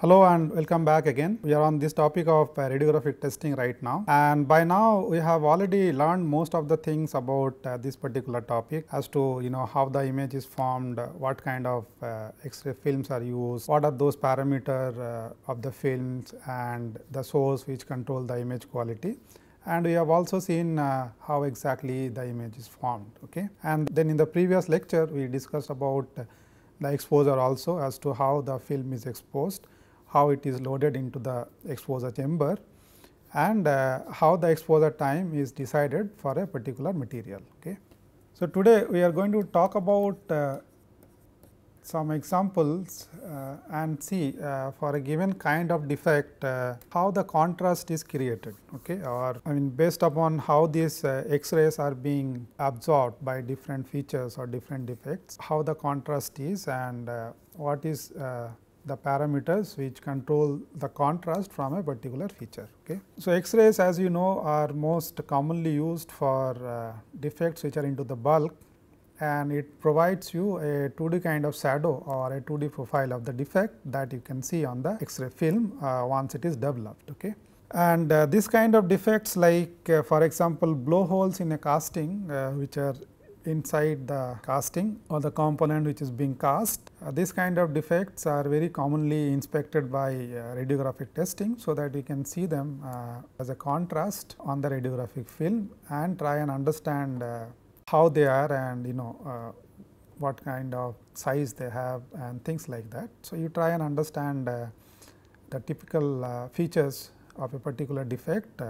Hello and welcome back again. We are on this topic of radiographic testing right now, and by now we have already learned most of the things about this particular topic as to how the image is formed, what kind of X-ray films are used, what are those parameters of the films and the source which control the image quality. And we have also seen how exactly the image is formed. Okay. And then in the previous lecture we discussed about the exposure also as to how the film is exposed, how it is loaded into the exposure chamber, and how the exposure time is decided for a particular material. Okay. So, today we are going to talk about some examples and see for a given kind of defect how the contrast is created, okay, or I mean based upon how these X-rays are being absorbed by different features or different defects, how the contrast is and what is the parameters which control the contrast from a particular feature. Okay. So, X-rays as you know are most commonly used for defects which are into the bulk, and it provides you a 2D kind of shadow or a 2D profile of the defect that you can see on the X-ray film once it is developed. Okay. And this kind of defects like for example, blowholes in a casting which are inside the casting or the component which is being cast. This kind of defects are very commonly inspected by radiographic testing, so that you can see them as a contrast on the radiographic film and try and understand how they are and what kind of size they have and things like that. So, you try and understand the typical features of a particular defect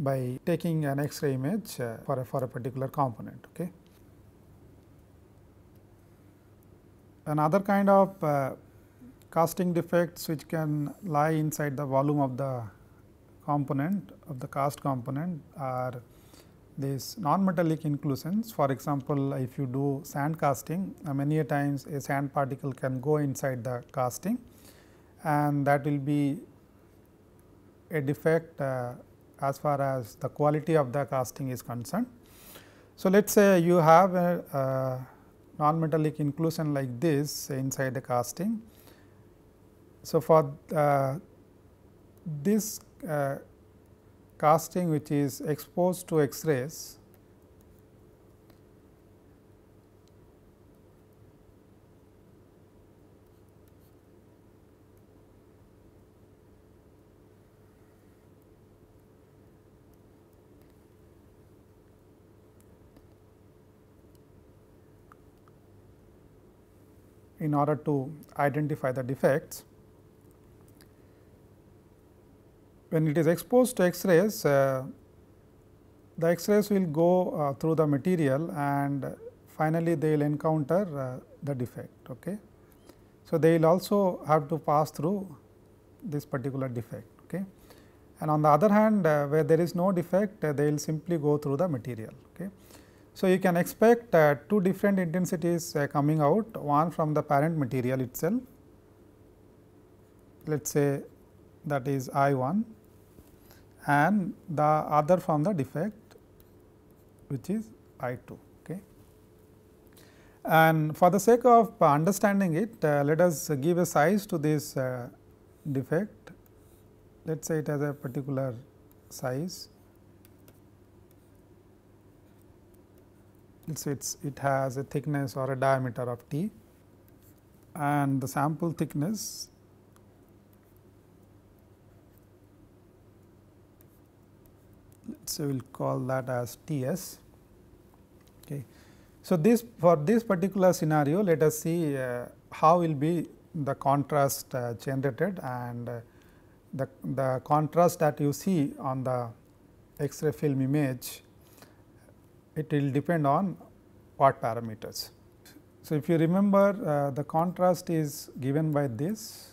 by taking an X-ray image for a particular component. Okay. Another kind of casting defects which can lie inside the volume of the component of the cast component are these non-metallic inclusions. For example, if you do sand casting, many a times a sand particle can go inside the casting, and that will be a defect as far as the quality of the casting is concerned. So, let us say you have a non-metallic inclusion like this inside the casting. So, for this casting which is exposed to X-rays, in order to identify the defects. When it is exposed to X-rays, the X-rays will go through the material and finally, they will encounter the defect. Okay. So, they will also have to pass through this particular defect. Okay. And on the other hand, where there is no defect, they will simply go through the material. Okay. So, you can expect two different intensities coming out, one from the parent material itself, let us say that is I1, and the other from the defect which is I2. Okay. And for the sake of understanding it, let us give a size to this defect. Let us say it has a particular size. Let us say it has a thickness or a diameter of t, and the sample thickness let us say we will call that as Ts. Okay. So, this for this particular scenario, let us see how will be the contrast generated, and the contrast that you see on the X-ray film image, it will depend on what parameters. So, if you remember the contrast is given by this.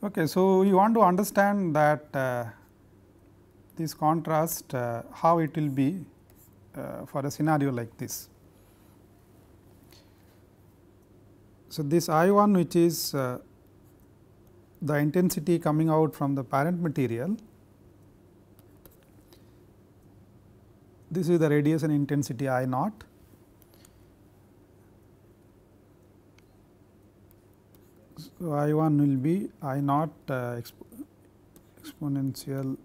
Okay, so, you want to understand that this contrast how it will be for a scenario like this. So, this I 1 which is the intensity coming out from the parent material, this is the radiation intensity I naught. So, I 1 will be I naught exponential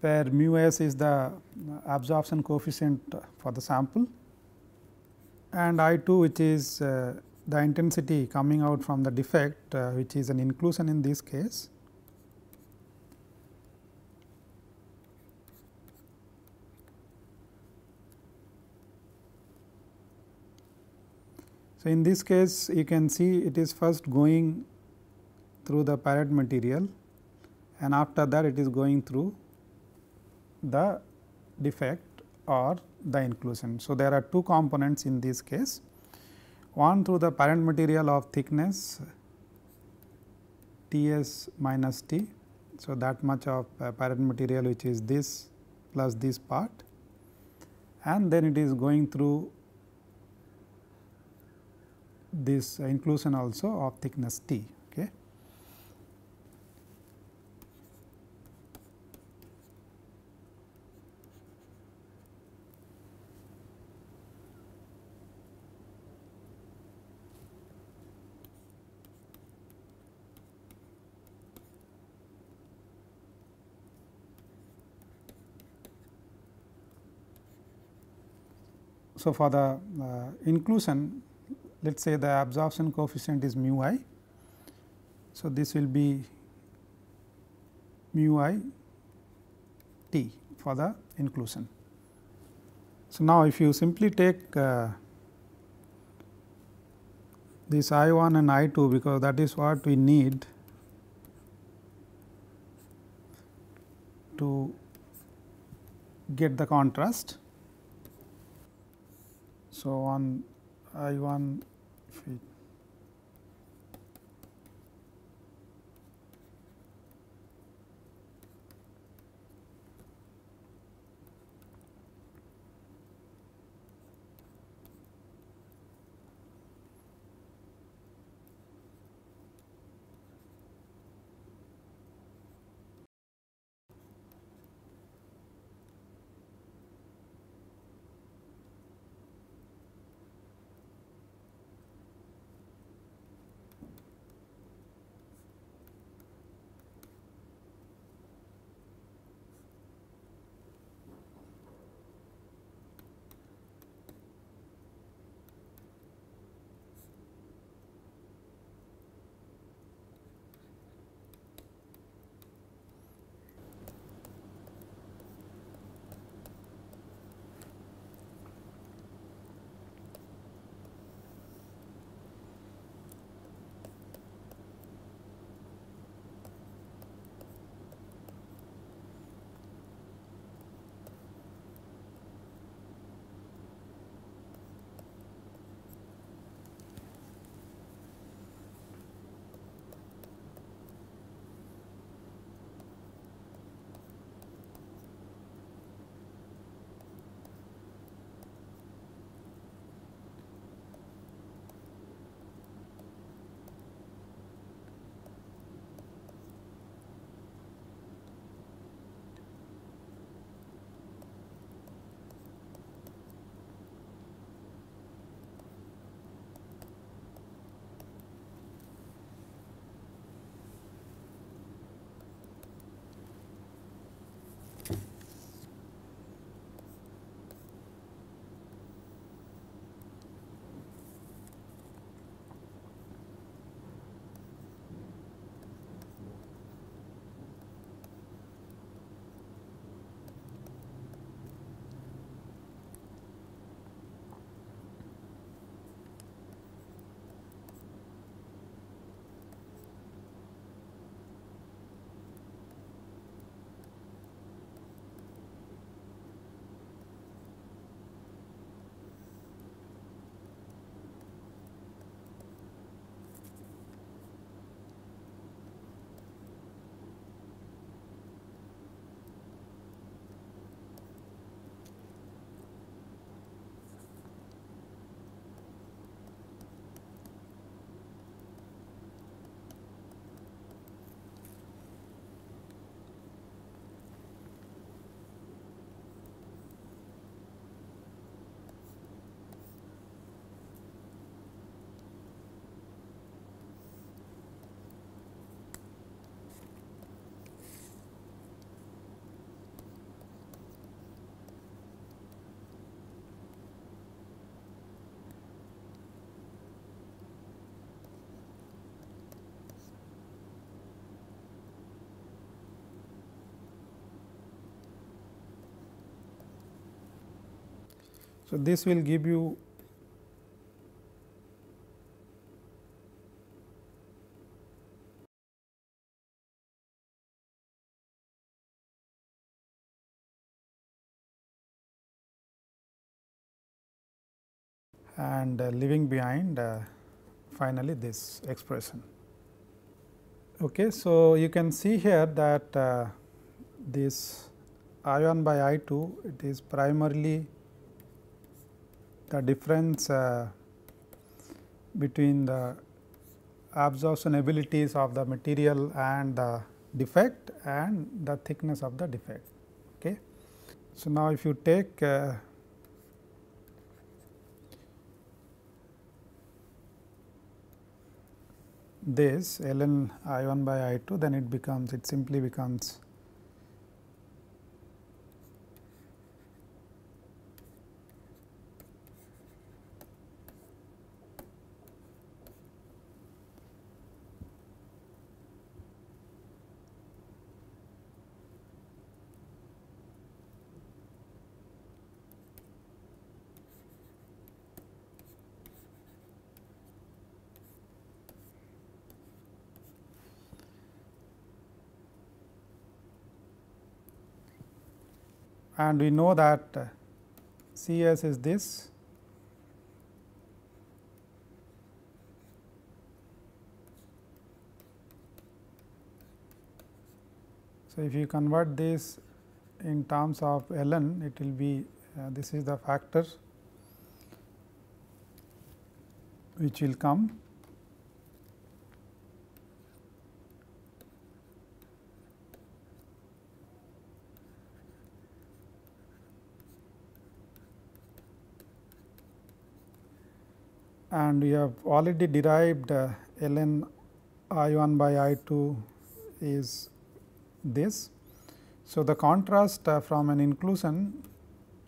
where mu s is the absorption coefficient for the sample, and I 2 which is the intensity coming out from the defect which is an inclusion in this case. So, in this case you can see it is first going through the parent material and after that it is going through the defect or the inclusion. So, there are two components in this case, one through the parent material of thickness T s minus T. So, that much of parent material which is this plus this part, and then it is going through this inclusion also of thickness T. Okay. So, for the inclusion, let us say the absorption coefficient is mu I. So, this will be mu I T for the inclusion. So, now if you simply take this I 1 and I 2, because that is what we need to get the contrast. So, on I 1 feet. So, this will give you and leaving behind finally this expression. Okay, so you can see here that this I1 by I2, it is primarily the difference between the absorption abilities of the material and the defect and the thickness of the defect. Okay. So, now if you take this ln I1 by I2, then it simply becomes and we know that Cs is this. So, if you convert this in terms of ln, it will be this is the factor which will come, and we have already derived ln I1 by I2 is this. So, the contrast from an inclusion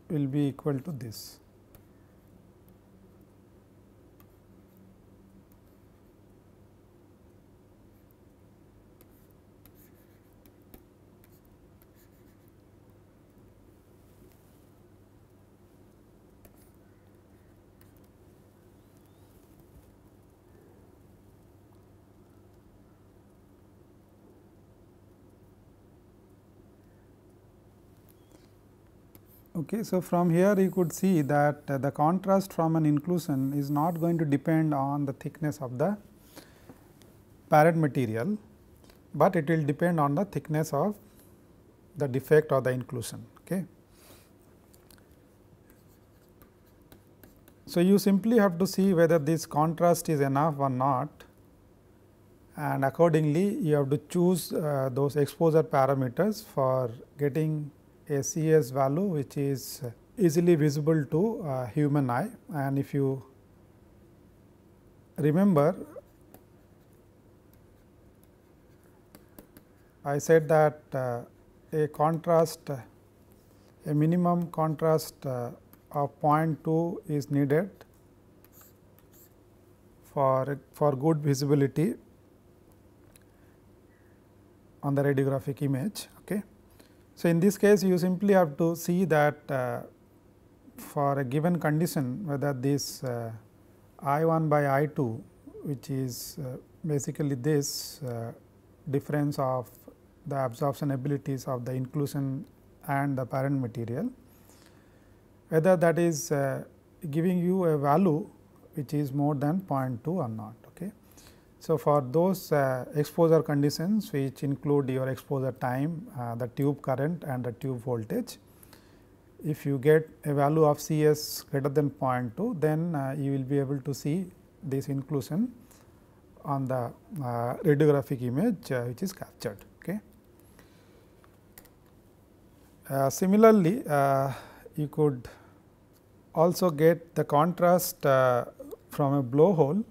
will be equal to this. Okay, so, from here you could see that the contrast from an inclusion is not going to depend on the thickness of the parent material, but it will depend on the thickness of the defect or the inclusion. Okay. So, you simply have to see whether this contrast is enough or not, and accordingly you have to choose those exposure parameters for getting a Cs value which is easily visible to human eye. And if you remember, I said that a contrast, a minimum contrast of 0.2 is needed for good visibility on the radiographic image. Okay. So, in this case you simply have to see that for a given condition, whether this I1 by I2, which is basically this difference of the absorption abilities of the inclusion and the parent material, whether that is giving you a value which is more than 0.2 or not. Okay. So, for those exposure conditions which include your exposure time, the tube current and the tube voltage, if you get a value of Cs greater than 0.2, then you will be able to see this inclusion on the radiographic image which is captured. Okay. Similarly, you could also get the contrast from a blowhole.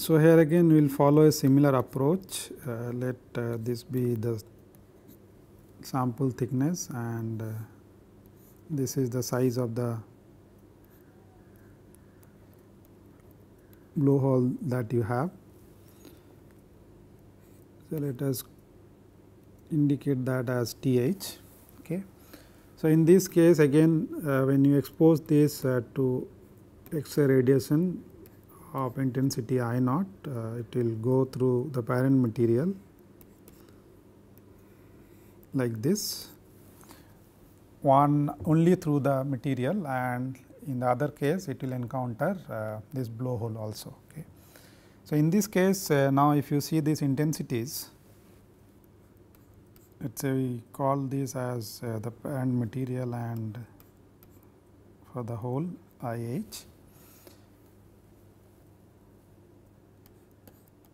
So, here again we will follow a similar approach. Let this be the sample thickness, and this is the size of the blowhole that you have. So, let us indicate that as TH. Okay. So, in this case again when you expose this to X-ray radiation of intensity I naught, it will go through the parent material like this, one only through the material, and in the other case it will encounter this blowhole also. Okay. So, in this case now if you see these intensities, let us say we call this as the parent material and for the hole IH.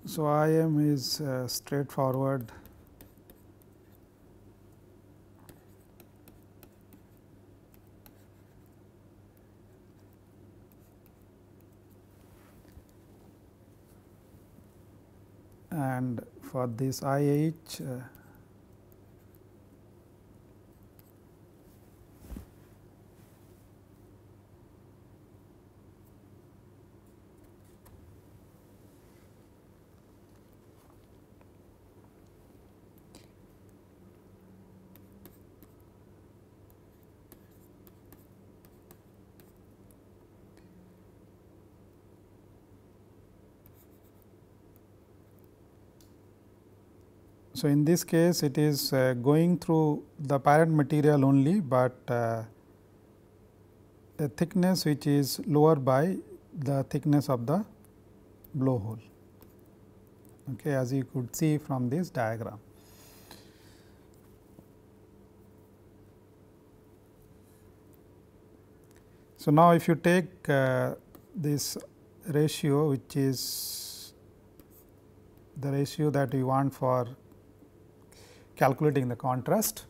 So, IM is straightforward and for this IH so, in this case it is going through the parent material only, but a thickness which is lower by the thickness of the blowhole, okay, as you could see from this diagram. So, now if you take this ratio, which is the ratio that we want for calculating the contrast.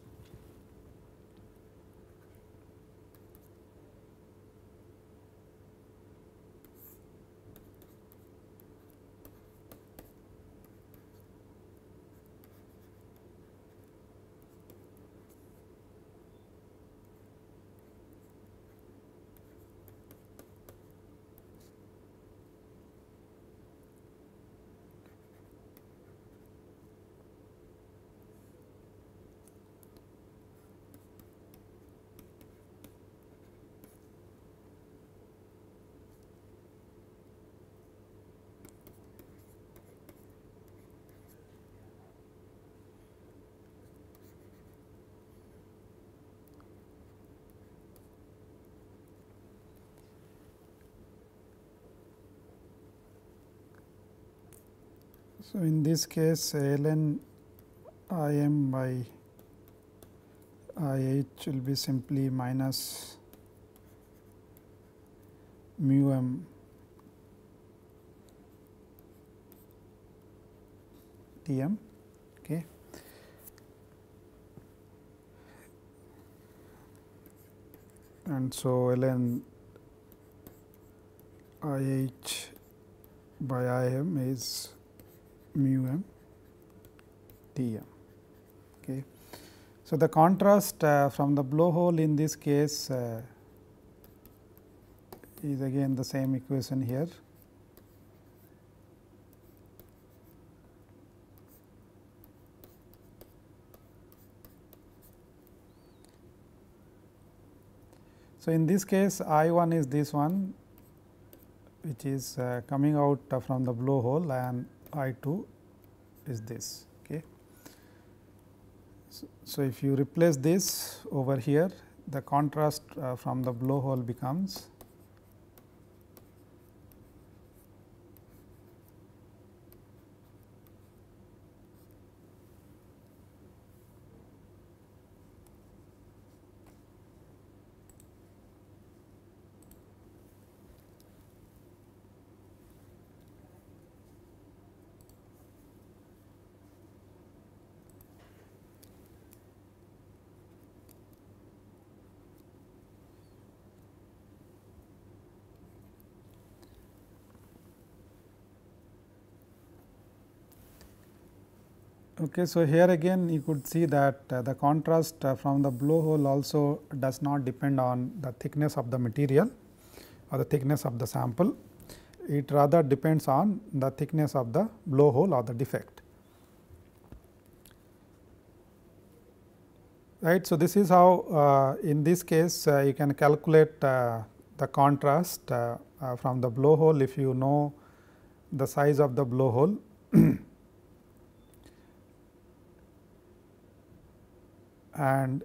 So, in this case ln Im by IH will be simply minus mu m Tm. Okay. And so, ln IH by Im is mu m Tm. Okay. So, the contrast from the blowhole in this case is again the same equation here. So, in this case I 1 is this one, which is coming out from the blowhole, and I 2 is this. Okay. So, if you replace this over here, the contrast from the blowhole becomes Okay, so here again you could see that the contrast from the blowhole also does not depend on the thickness of the material or the thickness of the sample. It rather depends on the thickness of the blowhole or the defect. Right. So, this is how in this case you can calculate the contrast from the blowhole if you know the size of the blowhole. And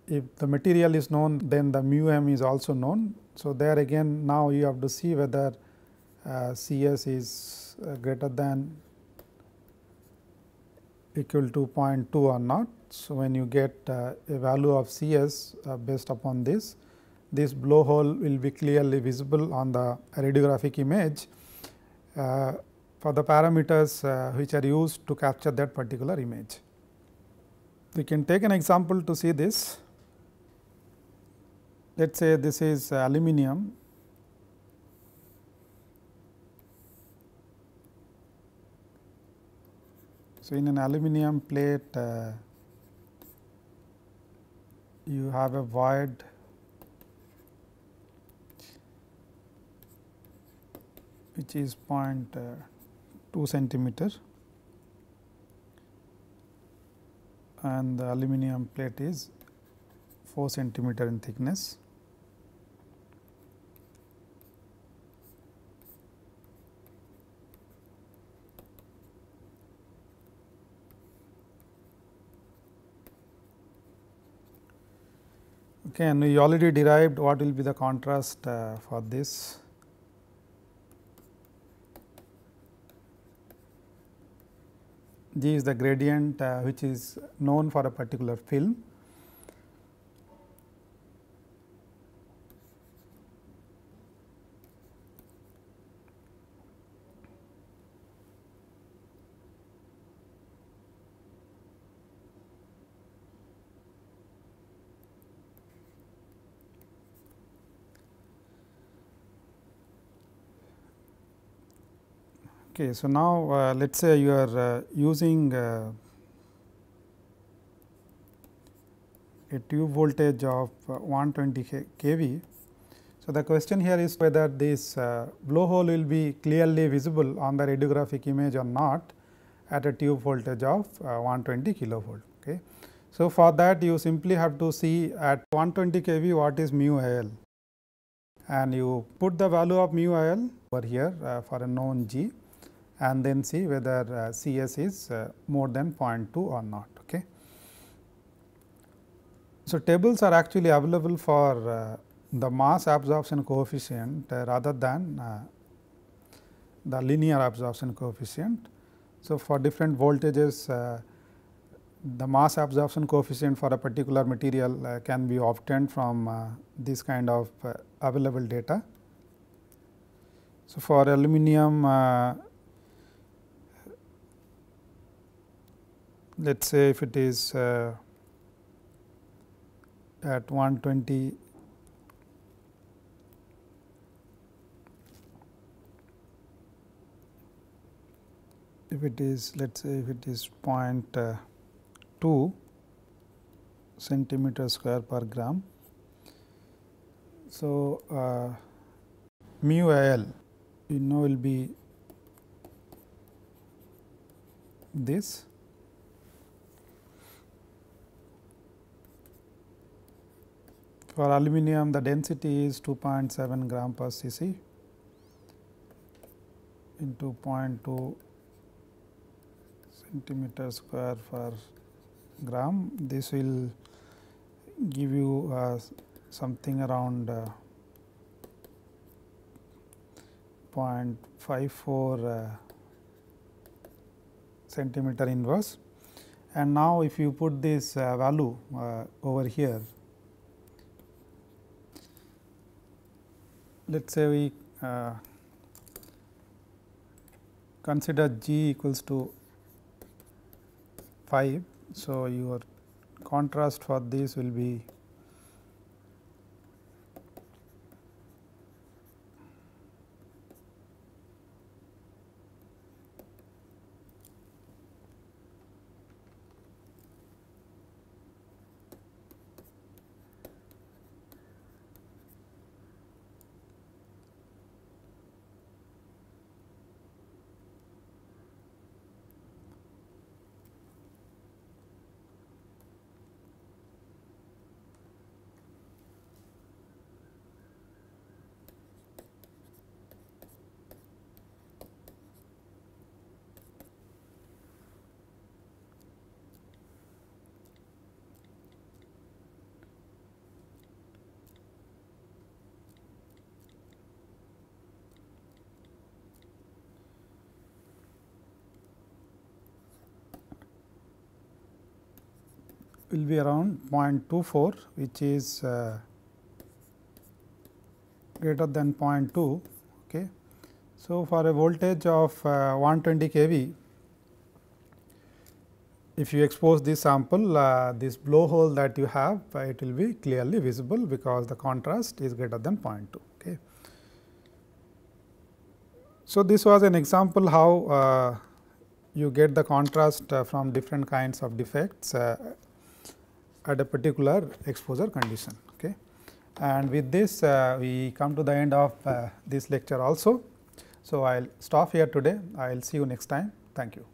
if the material is known, then the mu m is also known. So, there again now you have to see whether C s is greater than equal to 0.2 or not. So, when you get a value of C s based upon this blowhole will be clearly visible on the radiographic image for the parameters which are used to capture that particular image. We can take an example to see this. Let us say this is aluminum. So, in an aluminum plate you have a void which is 0.2 centimeter and the aluminum plate is 4 centimeter in thickness. Okay, and we already derived what will be the contrast for this. G is the gradient which is known for a particular film. Okay, so now let us say you are using a tube voltage of 120 kV. So, the question here is whether this blowhole will be clearly visible on the radiographic image or not at a tube voltage of 120 kilovolt. Okay. So, for that you simply have to see at 120 kV what is mu IL, and you put the value of mu IL over here for a known G, and then see whether C s is more than 0.2 or not. Okay. So, tables are actually available for the mass absorption coefficient rather than the linear absorption coefficient. So, for different voltages the mass absorption coefficient for a particular material can be obtained from this kind of available data. So, for aluminum let us say if it is at 120 if it is let us say if it is 0.2 centimeter square per gram. So, mu IL you know will be this. For aluminum the density is 2.7 gram per cc into 0.2 centimeter square per gram. This will give you something around 0.54 centimeter inverse. And now, if you put this value over here, let us say we consider G equals to 5. So, your contrast for this will be will be around 0.24, which is greater than 0.2. Okay. So, for a voltage of 120 kV, if you expose this sample, this blowhole that you have, it will be clearly visible because the contrast is greater than 0.2. Okay. So, this was an example how you get the contrast from different kinds of defects at a particular exposure condition. Okay. And with this we come to the end of this lecture also. So, I will stop here today. I will see you next time. Thank you.